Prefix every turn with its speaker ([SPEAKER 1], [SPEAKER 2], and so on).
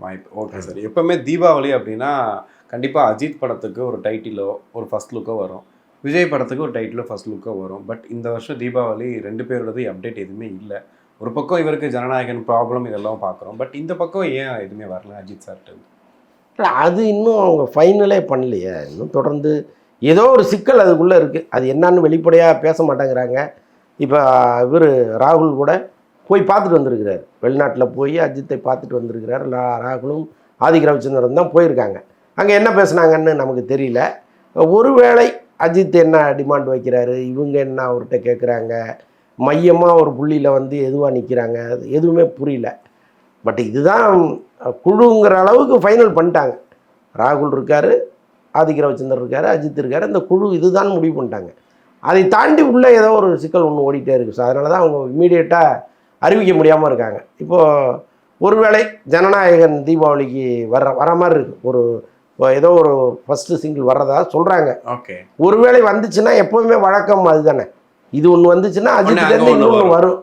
[SPEAKER 1] வாய்ப்பு. Okay sir. எப்பவுமே தீபாவளி அப்படின்னா கண்டிப்பாக அஜித் படத்துக்கு ஒரு டைட்டிலோ ஒரு ஃபர்ஸ்ட் லுக்கோ வரும், விஜய் படத்துக்கு ஒரு டைட்டிலோ ஃபர்ஸ்ட் லுக்கோ வரும். பட் இந்த வருஷம் தீபாவளி 2 பேரோடது அப்டேட் எதுவுமே இல்லை. ஒரு பக்கம் இவருக்கு ஜனநாயகன் ப்ராப்ளம் இதெல்லாம் பார்க்குறோம். பட் இந்த பக்கம் ஏன் எதுவுமே வரல அஜித் சார்ட்டு?
[SPEAKER 2] இல்லை, அது இன்னும் அவங்க ஃபைனலே பண்ணலையே. இன்னும் தொடர்ந்து ஏதோ ஒரு சிக்கல் அதுக்குள்ளே இருக்குது. அது என்னன்னு வெளிப்படையாக பேச மாட்டேங்கிறாங்க. இப்போ இவர் ராகுல் கூட போய் பார்த்துட்டு வந்திருக்கிறார். வெளிநாட்டில் போய் அஜித்தை பார்த்துட்டு வந்திருக்கிறார். ராகுலும் ஆதிக் ரவிச்சந்திரன் தான் போயிருக்காங்க. அங்கே என்ன பேசுனாங்கன்னு நமக்கு தெரியல. ஒருவேளை அஜித் என்ன டிமாண்ட் வைக்கிறாரு, இவங்க என்ன அவர்கிட்ட கேட்குறாங்க, மையமாக ஒரு புள்ளியில் வந்து எதுவாக நிற்கிறாங்க, அது எதுவுமே புரியல. பட் இதுதான் குழுங்கிற அளவுக்கு ஃபைனல் பண்ணிட்டாங்க. ராகுல் இருக்கார், ஆதிக் ரவிச்சந்திரன் இருக்கார், அஜித் இருக்கார். இந்த குழு இதுதான் முடிவு பண்ணிட்டாங்க. அதை தாண்டி உள்ளே ஏதோ ஒரு சிக்கல் ஒன்று ஓடிட்டே இருக்குது. ஸோ அதனால தான் அவங்க இம்மீடியட்டாக அறிவிக்க முடியாமல் இருக்காங்க. இப்போது ஒருவேளை ஜனநாயகன் தீபாவளிக்கு வர மாதிரி இருக்குது. ஏதோ ஒரு ஃபஸ்ட்டு சிங்கிள் வர்றதா சொல்கிறாங்க.
[SPEAKER 1] ஓகே.
[SPEAKER 2] ஒருவேளை வந்துச்சுன்னா எப்போவுமே வழக்கம் அதுதானே. இது ஒன்று வந்துச்சுன்னா அஜித்லேருந்து இன்னொன்று வரும்.